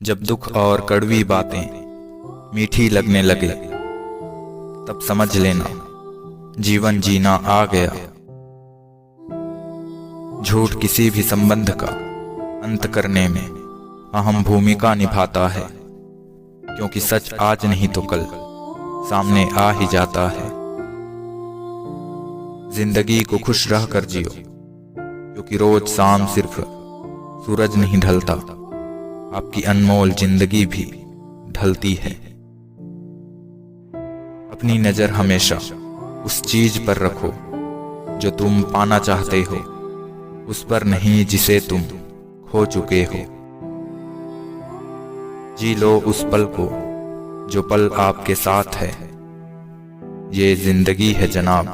जब दुख और कड़वी बातें मीठी लगने लगे, तब समझ लेना जीवन जीना आ गया। झूठ किसी भी संबंध का अंत करने में अहम भूमिका निभाता है, क्योंकि सच आज नहीं तो कल सामने आ ही जाता है। जिंदगी को खुश रह कर जियो, क्योंकि रोज शाम सिर्फ सूरज नहीं ढलता, आपकी अनमोल जिंदगी भी ढलती है। अपनी नजर हमेशा उस चीज पर रखो जो तुम पाना चाहते हो, उस पर नहीं जिसे तुम खो चुके हो। जी लो उस पल को जो पल आपके साथ है। ये जिंदगी है जनाब,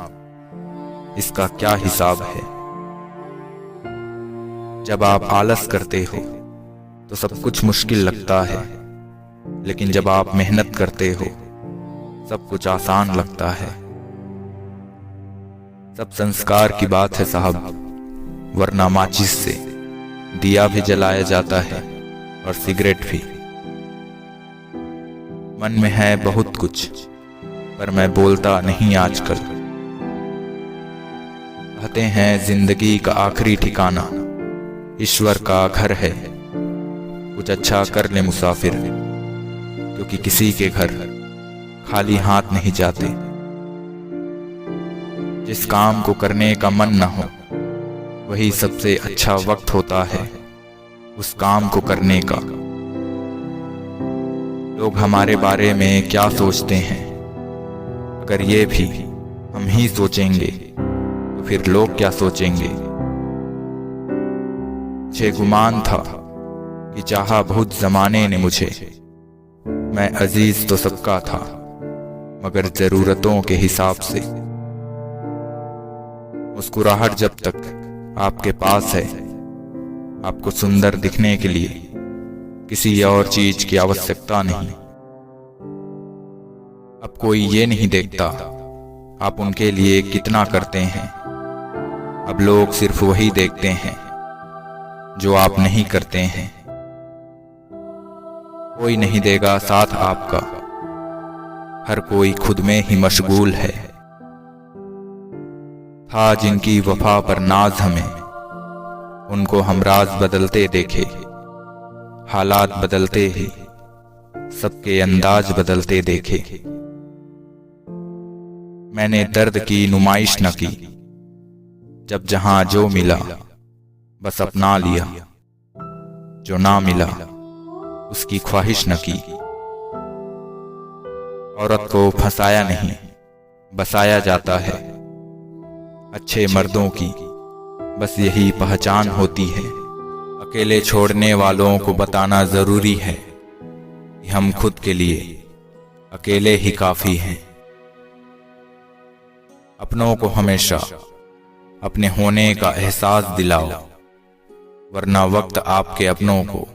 इसका क्या हिसाब है। जब आप आलस करते हो तो सब कुछ मुश्किल लगता है, लेकिन जब आप मेहनत करते हो सब कुछ आसान लगता है। सब संस्कार की बात है साहब, वरना माचिस से दिया भी जलाया जाता है और सिगरेट भी। मन में है बहुत कुछ, पर मैं बोलता नहीं आजकल। कहते हैं जिंदगी का आखिरी ठिकाना ईश्वर का घर है। कुछ अच्छा कर ले मुसाफिर, क्योंकि किसी के घर खाली हाथ नहीं जाते। जिस काम को करने का मन न हो, वही सबसे अच्छा वक्त होता है उस काम को करने का। लोग हमारे बारे में क्या सोचते हैं, अगर ये भी हम ही सोचेंगे तो फिर लोग क्या सोचेंगे। मुझे गुमान था कि चाहा बहुत जमाने ने मुझे, मैं अजीज तो सबका था मगर जरूरतों के हिसाब से। मुस्कुराहट जब तक आपके पास है, आपको सुंदर दिखने के लिए किसी और चीज की आवश्यकता नहीं। अब कोई ये नहीं देखता आप उनके लिए कितना करते हैं, अब लोग सिर्फ वही देखते हैं जो आप नहीं करते हैं। कोई नहीं देगा साथ आपका, हर कोई खुद में ही मशगूल है। था जिनकी वफा पर नाज हमें, उनको हम राज बदलते देखे। हालात बदलते ही सबके अंदाज बदलते देखे। मैंने दर्द की नुमाइश न की, जब जहां जो मिला बस अपना लिया। जो ना मिला उसकी ख्वाहिश न की। औरत को फंसाया नहीं बसाया जाता है। अच्छे मर्दों की बस यही पहचान होती है। अकेले छोड़ने वालों को बताना जरूरी है कि हम खुद के लिए अकेले ही काफी हैं। अपनों को हमेशा अपने होने का एहसास दिलाओ, वरना वक्त आपके अपनों को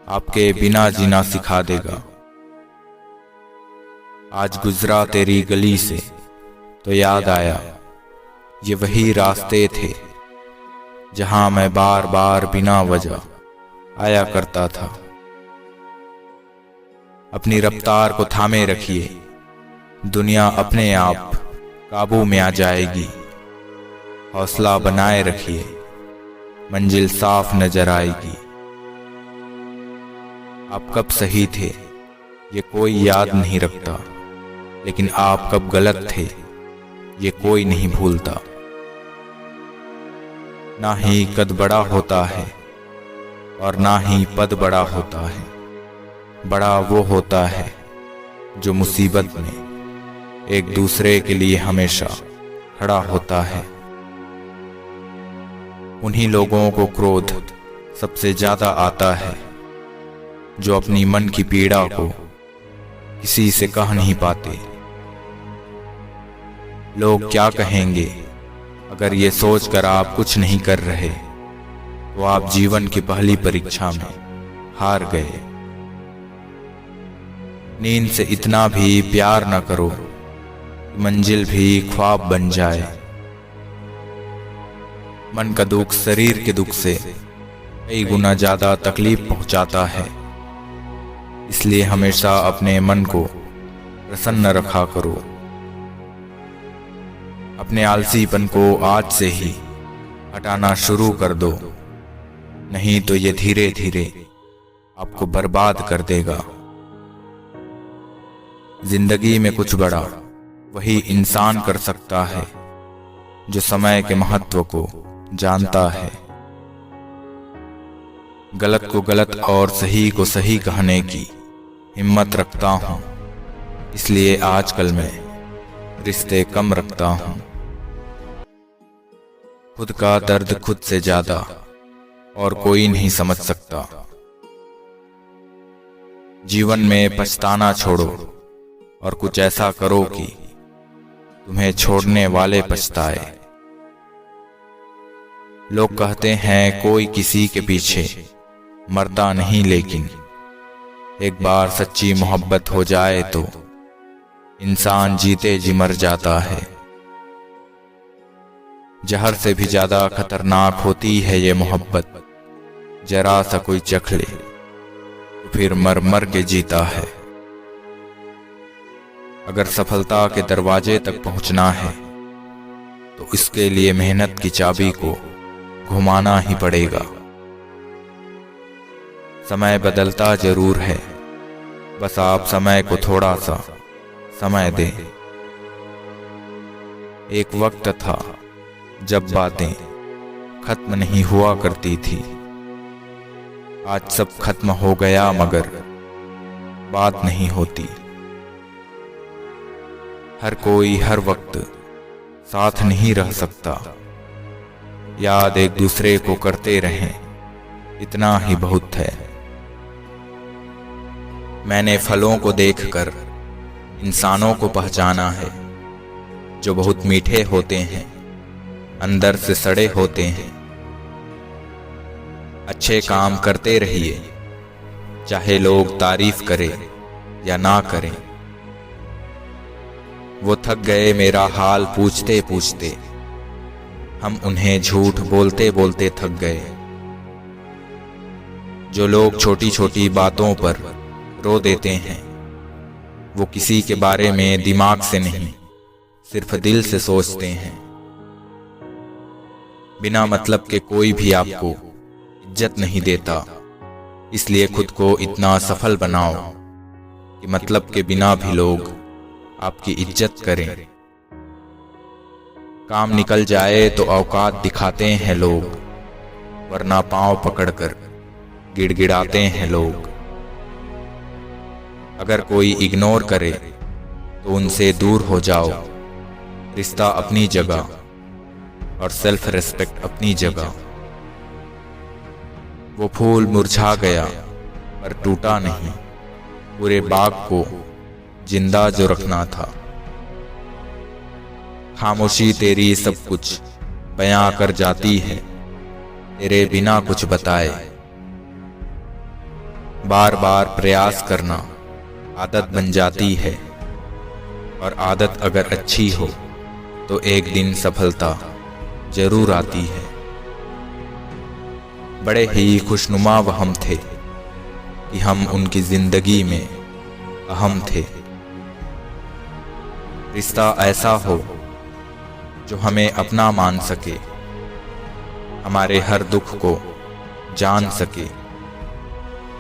आपके बिना जीना सिखा देगा। आज गुजरा तेरी गली से तो याद आया, ये वही रास्ते थे जहां मैं बार बार बिना वजह आया करता था। अपनी रफ्तार को थामे रखिए, दुनिया अपने आप काबू में आ जाएगी। हौसला बनाए रखिए, मंजिल साफ नजर आएगी। आप कब सही थे ये कोई याद नहीं रखता, लेकिन आप कब गलत थे ये कोई नहीं भूलता। ना ही कद बड़ा होता है और ना ही पद बड़ा होता है। बड़ा वो होता है जो मुसीबत में एक दूसरे के लिए हमेशा खड़ा होता है। उन्हीं लोगों को क्रोध सबसे ज्यादा आता है जो अपनी मन की पीड़ा को किसी से कह नहीं पाते। लोग क्या कहेंगे अगर ये सोचकर आप कुछ नहीं कर रहे, तो आप जीवन की पहली परीक्षा में हार गए। नींद से इतना भी प्यार न करो कि मंजिल भी ख्वाब बन जाए। मन का दुख शरीर के दुख से कई गुना ज्यादा तकलीफ पहुंचाता है। इसलिए हमेशा अपने मन को प्रसन्न रखा करो। अपने आलसीपन को आज से ही हटाना शुरू कर दो, नहीं तो ये धीरे धीरे आपको बर्बाद कर देगा। जिंदगी में कुछ बड़ा वही इंसान कर सकता है जो समय के महत्व को जानता है। गलत को गलत और सही को सही कहने की हिम्मत रखता हूँ, इसलिए आजकल मैं रिश्ते कम रखता हूँ। खुद का दर्द खुद से ज्यादा और कोई नहीं समझ सकता। जीवन में पछताना छोड़ो और कुछ ऐसा करो कि तुम्हें छोड़ने वाले पछताए। लोग कहते हैं कोई किसी के पीछे मरता नहीं, लेकिन एक बार सच्ची मोहब्बत हो जाए तो इंसान जीते जी मर जाता है। जहर से भी ज्यादा खतरनाक होती है ये मोहब्बत, जरा सा कोई चख ले तो फिर मर मर के जीता है। अगर सफलता के दरवाजे तक पहुंचना है तो इसके लिए मेहनत की चाबी को घुमाना ही पड़ेगा। समय बदलता जरूर है, बस आप समय को थोड़ा सा समय दें। एक वक्त था जब बातें खत्म नहीं हुआ करती थी, आज सब खत्म हो गया मगर बात नहीं होती। हर कोई हर वक्त साथ नहीं रह सकता, याद एक दूसरे को करते रहें, इतना ही बहुत है। मैंने फलों को देखकर इंसानों को पहचाना है, जो बहुत मीठे होते हैं, अंदर से सड़े होते हैं। अच्छे काम करते रहिए, चाहे लोग तारीफ करें या ना करें। वो थक गए मेरा हाल पूछते पूछते, हम उन्हें झूठ बोलते बोलते थक गए। जो लोग छोटी छोटी बातों पर रो देते हैं, वो किसी के बारे में दिमाग से नहीं सिर्फ दिल से सोचते हैं। बिना मतलब के कोई भी आपको इज्जत नहीं देता, इसलिए खुद को इतना सफल बनाओ कि मतलब के बिना भी लोग आपकी इज्जत करें। काम निकल जाए तो औकात दिखाते हैं लोग, वरना पांव पकड़कर गिड़गिड़ाते हैं लोग। अगर कोई इग्नोर करे तो उनसे दूर हो जाओ। रिश्ता अपनी जगह और सेल्फ रेस्पेक्ट अपनी जगह। वो फूल मुरझा गया पर टूटा नहीं, पूरे बाग को जिंदा जो रखना था। खामोशी तेरी सब कुछ बयां कर जाती है, तेरे बिना कुछ बताए। बार बार प्रयास करना आदत बन जाती है, और आदत अगर अच्छी हो तो एक दिन सफलता जरूर आती है। बड़े ही खुशनुमा वहम थे कि हम उनकी जिंदगी में अहम थे। रिश्ता ऐसा हो जो हमें अपना मान सके, हमारे हर दुख को जान सके।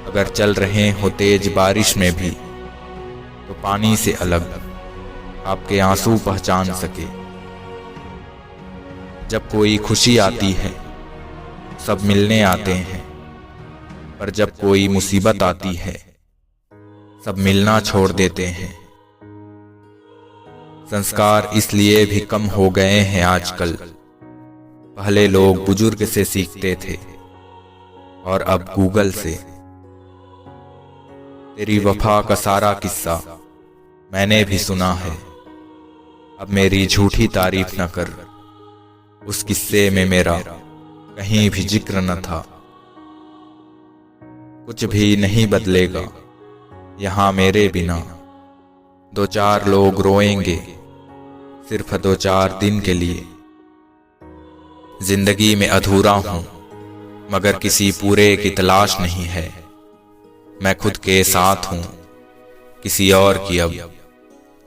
अगर चल रहे हो तेज बारिश में भी तो पानी से अलग आपके आंसू पहचान सके। जब कोई खुशी आती है सब मिलने आते हैं, पर जब कोई मुसीबत आती है सब मिलना छोड़ देते हैं। संस्कार इसलिए भी कम हो गए हैं आजकल, पहले लोग बुजुर्ग से सीखते थे और अब गूगल से। तेरी वफा का सारा किस्सा मैंने भी सुना है, अब मेरी झूठी तारीफ न कर, उस किस्से में मेरा कहीं भी जिक्र न था। कुछ भी नहीं बदलेगा यहाँ मेरे बिना, दो चार लोग रोएंगे सिर्फ दो चार दिन के लिए। जिंदगी में अधूरा हूं मगर किसी पूरे की तलाश नहीं है, मैं खुद के साथ हूं, किसी और की अब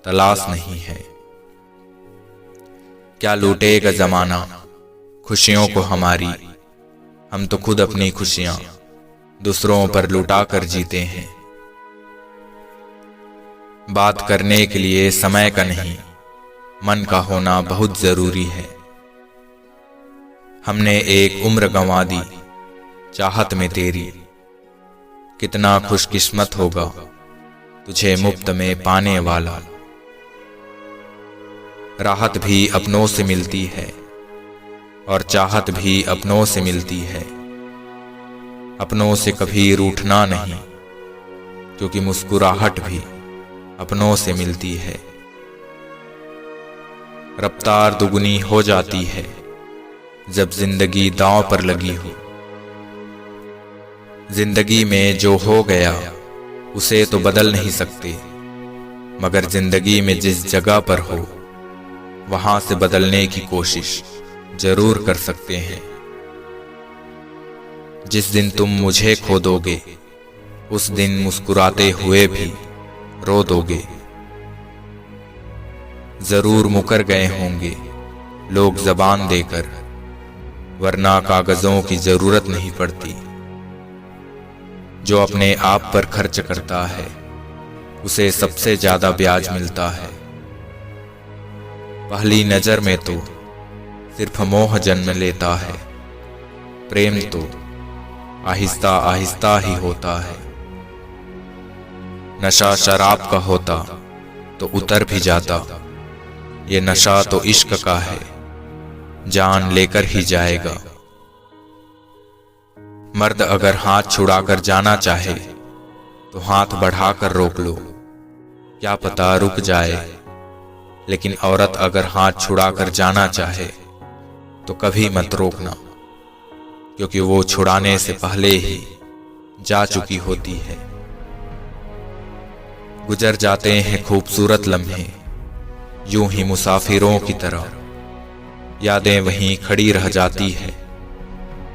तलाश नहीं है। क्या लूटेगा जमाना खुशियों को हमारी, हम तो खुद अपनी खुशियां दूसरों पर लुटा कर जीते हैं। बात करने के लिए समय का नहीं, मन का होना बहुत जरूरी है। हमने एक उम्र गंवा दी चाहत में तेरी, कितना खुशकिस्मत होगा तुझे मुफ्त में पाने वाला। राहत भी अपनों से मिलती है और चाहत भी अपनों से मिलती है। अपनों से कभी रूठना नहीं, क्योंकि मुस्कुराहट भी अपनों से मिलती है। रफ्तार दुगनी हो जाती है जब जिंदगी दांव पर लगी हो। जिंदगी में जो हो गया उसे तो बदल नहीं सकते, मगर जिंदगी में जिस जगह पर हो वहां से बदलने की कोशिश जरूर कर सकते हैं। जिस दिन तुम मुझे खो दोगे उस दिन मुस्कुराते हुए भी रो दोगे। जरूर मुकर गए होंगे लोग जबान देकर, वरना कागजों की जरूरत नहीं पड़ती। जो अपने आप पर खर्च करता है उसे सबसे ज्यादा ब्याज मिलता है। पहली नजर में तो सिर्फ मोह जन्म लेता है, प्रेम तो आहिस्ता आहिस्ता ही होता है। नशा शराब का होता तो उतर भी जाता, ये नशा तो इश्क का है, जान लेकर ही जाएगा। मर्द अगर हाथ छुड़ाकर जाना चाहे तो हाथ बढ़ाकर रोक लो, क्या पता रुक जाए। लेकिन औरत अगर हाथ छुड़ाकर जाना चाहे तो कभी मत रोकना, क्योंकि वो छुड़ाने से पहले ही जा चुकी होती है। गुजर जाते हैं खूबसूरत लम्हे यूं ही मुसाफिरों की तरह, यादें वहीं खड़ी रह जाती है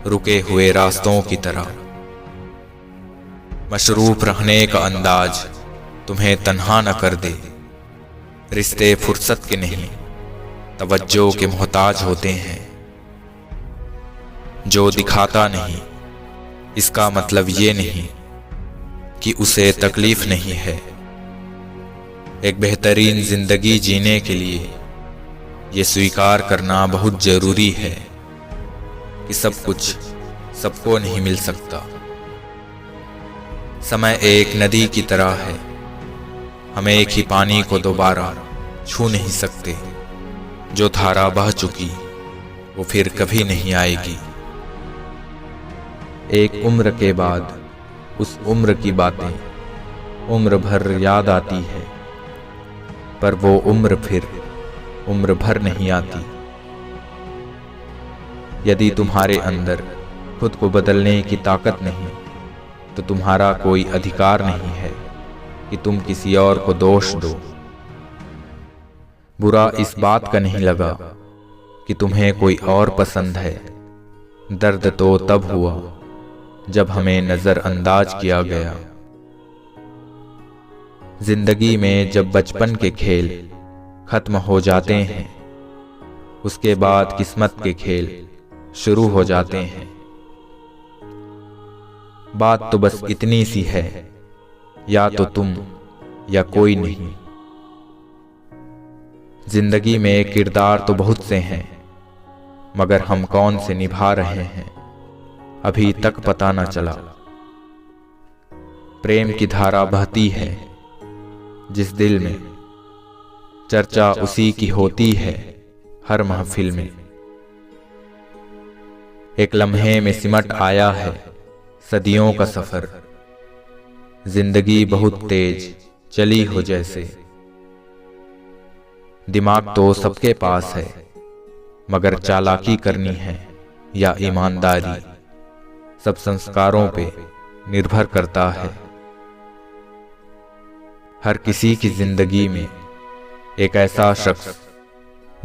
रुके हुए रास्तों की तरह। मशरूफ रहने का अंदाज तुम्हें तन्हा न कर दे, रिश्ते फुर्सत के नहीं तवज्जो के मोहताज होते हैं। जो दिखाता नहीं इसका मतलब ये नहीं कि उसे तकलीफ नहीं है। एक बेहतरीन जिंदगी जीने के लिए ये स्वीकार करना बहुत जरूरी है कि सब कुछ सबको नहीं मिल सकता। समय एक नदी की तरह है, हम एक ही पानी को दोबारा छू नहीं सकते। जो धारा बह चुकी वो फिर कभी नहीं आएगी। एक उम्र के बाद उस उम्र की बातें उम्र भर याद आती है, पर वो उम्र फिर उम्र भर नहीं आती। यदि तुम्हारे अंदर खुद को बदलने की ताकत नहीं तो तुम्हारा कोई अधिकार नहीं है कि तुम किसी और को दोष दो। बुरा इस बात का नहीं लगा कि तुम्हें कोई और पसंद है, दर्द तो तब हुआ जब हमें नजरअंदाज किया गया। जिंदगी में जब बचपन के खेल खत्म हो जाते हैं उसके बाद किस्मत के खेल शुरू हो जाते हैं। बात तो बस इतनी सी है, या तो तुम या कोई नहीं। जिंदगी में किरदार तो बहुत से हैं, मगर हम कौन से निभा रहे हैं अभी तक पता न चला। प्रेम की धारा बहती है जिस दिल में, चर्चा उसी की होती है हर महफिल में। एक लम्हे में सिमट आया है सदियों का सफर, जिंदगी बहुत तेज चली हो जैसे। दिमाग तो सबके पास है, मगर चालाकी करनी है या ईमानदारी सब संस्कारों पे निर्भर करता है। हर किसी की जिंदगी में एक ऐसा शख्स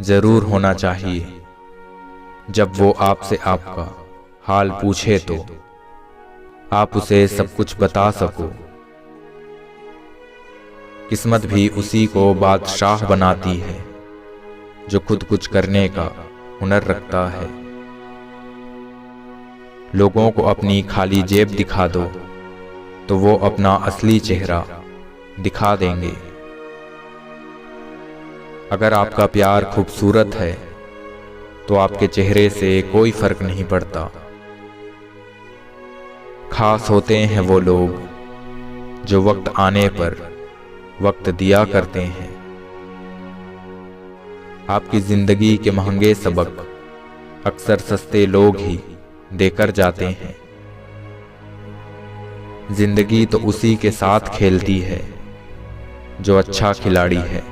जरूर होना चाहिए जब वो आपसे आपका हाल पूछे तो आप उसे सब कुछ बता सको। किस्मत भी उसी को बादशाह बनाती है जो खुद कुछ करने का हुनर रखता है। लोगों को अपनी खाली जेब दिखा दो तो वो अपना असली चेहरा दिखा देंगे। अगर आपका प्यार खूबसूरत है तो आपके चेहरे से कोई फर्क नहीं पड़ता। खास होते हैं वो लोग जो वक्त आने पर वक्त दिया करते हैं। आपकी जिंदगी के महंगे सबक अक्सर सस्ते लोग ही देकर जाते हैं। जिंदगी तो उसी के साथ खेलती है जो अच्छा खिलाड़ी है।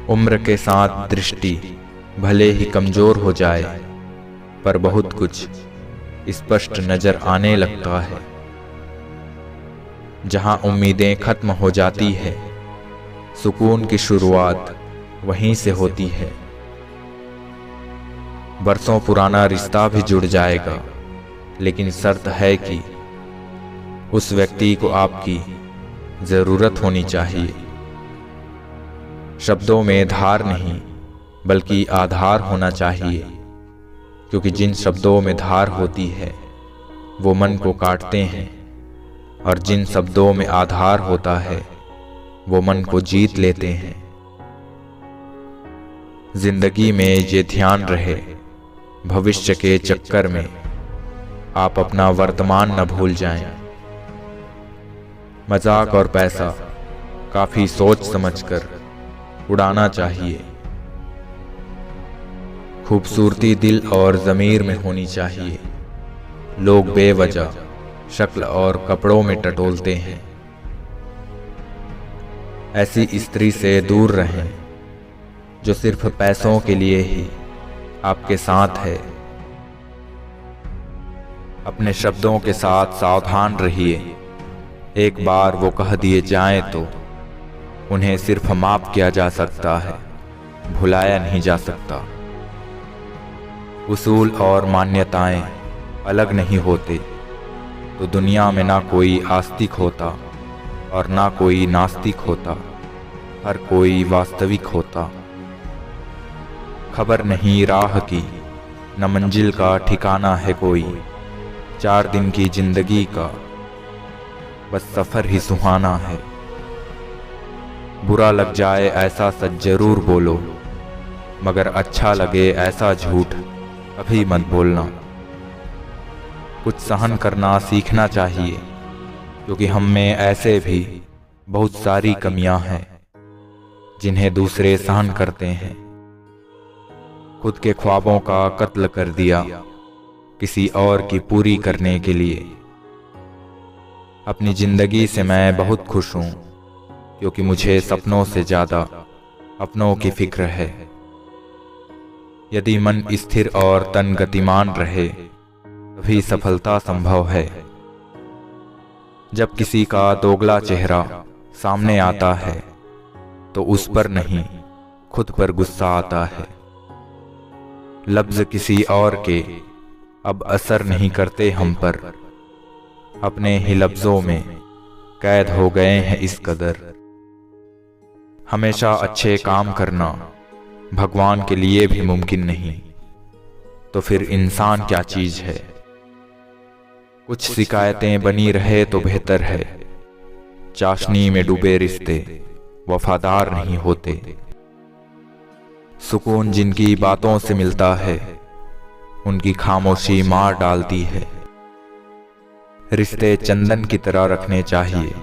उम्र के साथ दृष्टि भले ही कमजोर हो जाए पर बहुत कुछ स्पष्ट नजर आने लगता है। जहां उम्मीदें खत्म हो जाती है, सुकून की शुरुआत वहीं से होती है। बरसों पुराना रिश्ता भी जुड़ जाएगा, लेकिन शर्त है कि उस व्यक्ति को आपकी जरूरत होनी चाहिए। शब्दों में धार नहीं बल्कि आधार होना चाहिए, क्योंकि जिन शब्दों में धार होती है वो मन को काटते हैं, और जिन शब्दों में आधार होता है वो मन को जीत लेते हैं। जिंदगी में ये ध्यान रहे, भविष्य के चक्कर में आप अपना वर्तमान न भूल जाएं। मजाक और पैसा काफी सोच समझकर उड़ाना चाहिए। खूबसूरती दिल और ज़मीर में होनी चाहिए। लोग बेवजह शक्ल और कपड़ों में टटोलते हैं। ऐसी स्त्री से दूर रहें जो सिर्फ पैसों के लिए ही आपके साथ है। अपने शब्दों के साथ सावधान रहिए। एक बार वो कह दिए जाएं तो उन्हें सिर्फ माफ किया जा सकता है, भुलाया नहीं जा सकता। उसूल और मान्यताएं अलग नहीं होते तो दुनिया में ना कोई आस्तिक होता और ना कोई नास्तिक होता, हर कोई वास्तविक होता। खबर नहीं राह की, न मंजिल का ठिकाना है कोई। 4 दिन की जिंदगी का बस सफर ही सुहाना है। बुरा लग जाए ऐसा सच जरूर बोलो, मगर अच्छा लगे ऐसा झूठ कभी मत बोलना। कुछ सहन करना सीखना चाहिए, क्योंकि हम में ऐसे भी बहुत सारी कमियां हैं जिन्हें दूसरे सहन करते हैं। खुद के ख्वाबों का कत्ल कर दिया किसी और की पूरी करने के लिए। अपनी जिंदगी से मैं बहुत खुश हूं, क्योंकि मुझे सपनों से ज्यादा अपनों की फिक्र है। यदि मन स्थिर और तन गतिमान रहे तभी सफलता संभव है। जब किसी का दोगला चेहरा सामने आता है तो उस पर नहीं, खुद पर गुस्सा आता है। लफ्ज किसी और के अब असर नहीं करते हम पर, अपने ही लफ्जों में कैद हो गए हैं इस कदर। हमेशा अच्छे काम करना भगवान के लिए भी मुमकिन नहीं, तो फिर इंसान क्या चीज है। कुछ शिकायतें बनी रहे तो बेहतर है। चाशनी में डूबे रिश्ते वफादार नहीं होते। सुकून जिनकी बातों से मिलता है उनकी खामोशी मार डालती है। रिश्ते चंदन की तरह रखने चाहिए,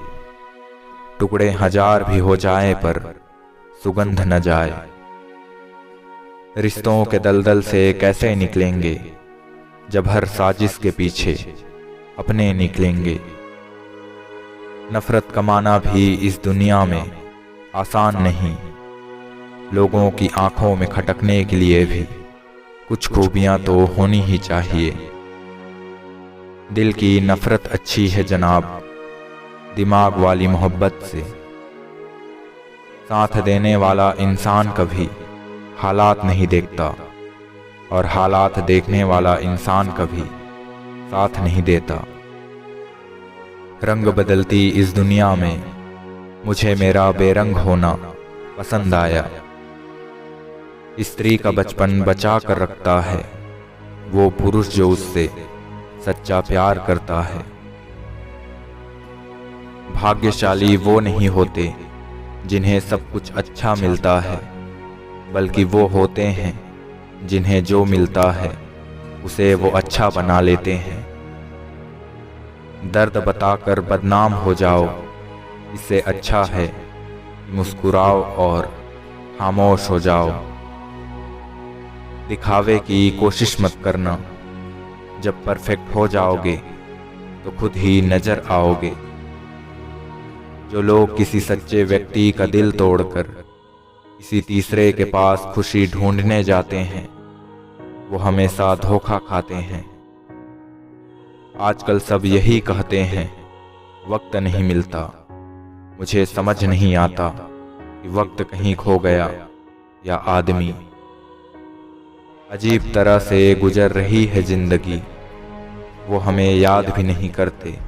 टुकड़े 1000 भी हो जाए पर सुगंध न जाए। रिश्तों के दलदल से कैसे निकलेंगे जब हर साजिश के पीछे अपने निकलेंगे। नफरत कमाना भी इस दुनिया में आसान नहीं। लोगों की आंखों में खटकने के लिए भी कुछ खूबियां तो होनी ही चाहिए। दिल की नफरत अच्छी है जनाब, दिमाग वाली मोहब्बत से। साथ देने वाला इंसान कभी हालात नहीं देखता, और हालात देखने वाला इंसान कभी साथ नहीं देता। रंग बदलती इस दुनिया में मुझे मेरा बेरंग होना पसंद आया। स्त्री का बचपन बचा कर रखता है वो पुरुष जो उससे सच्चा प्यार करता है। भाग्यशाली वो नहीं होते जिन्हें सब कुछ अच्छा मिलता है, बल्कि वो होते हैं जिन्हें जो मिलता है उसे वो अच्छा बना लेते हैं। दर्द बताकर बदनाम हो जाओ, इससे अच्छा है कि मुस्कुराओ और खामोश हो जाओ। दिखावे की कोशिश मत करना, जब परफेक्ट हो जाओगे तो खुद ही नजर आओगे। जो लोग किसी सच्चे व्यक्ति का दिल तोड़कर किसी तीसरे के पास खुशी ढूंढने जाते हैं, वो हमेशा धोखा खाते हैं। आजकल सब यही कहते हैं वक्त नहीं मिलता। मुझे समझ नहीं आता कि वक्त कहीं खो गया या आदमी। अजीब तरह से गुजर रही है जिंदगी, वो हमें याद भी नहीं करते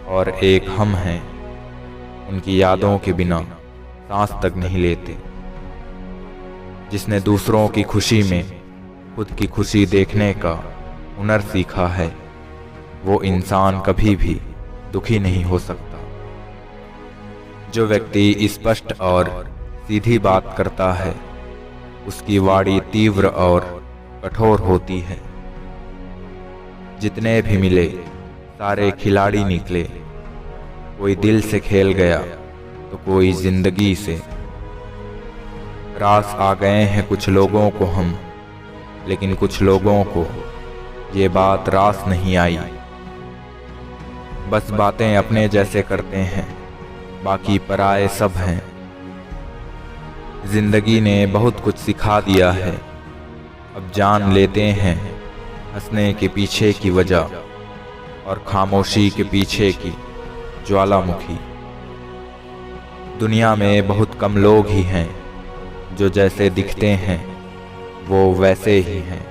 और एक हम हैं उनकी यादों के बिना सांस तक नहीं लेते। जिसने दूसरों की खुशी में खुद की खुशी देखने का हुनर सीखा है, वो इंसान कभी भी दुखी नहीं हो सकता। जो व्यक्ति स्पष्ट और सीधी बात करता है, उसकी वाणी तीव्र और कठोर होती है। जितने भी मिले सारे खिलाड़ी निकले, कोई दिल से खेल गया तो कोई जिंदगी से। रास आ गए हैं कुछ लोगों को हम, लेकिन कुछ लोगों को ये बात रास नहीं आई। बस बातें अपने जैसे करते हैं, बाकी पराए सब हैं। जिंदगी ने बहुत कुछ सिखा दिया है, अब जान लेते हैं हंसने के पीछे की वजह और खामोशी के पीछे की ज्वालामुखी। दुनिया में बहुत कम लोग ही हैं जो जैसे दिखते हैं वो वैसे ही हैं।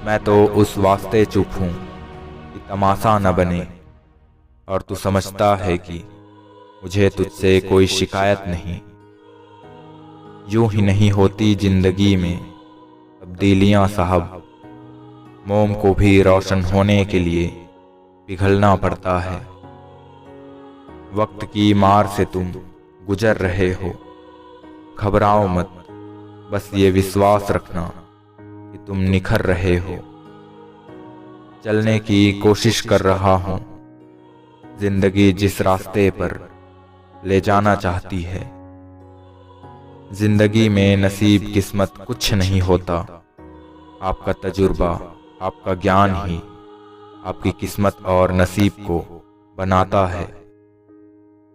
मैं तो उस वास्ते चुप हूं कि तमाशा न बने, और तू समझता है कि मुझे तुझसे कोई शिकायत नहीं। यूं ही नहीं होती जिंदगी में तब्दीलियां साहब, मोम को भी रोशन होने के लिए पिघलना पड़ता है। वक्त की मार से तुम गुजर रहे हो, घबराओ मत, बस ये विश्वास रखना कि तुम निखर रहे हो। चलने की कोशिश कर रहा हूं, जिंदगी जिस रास्ते पर ले जाना चाहती है। जिंदगी में नसीब किस्मत कुछ नहीं होता, आपका तजुर्बा आपका ज्ञान ही आपकी किस्मत और नसीब को बनाता है।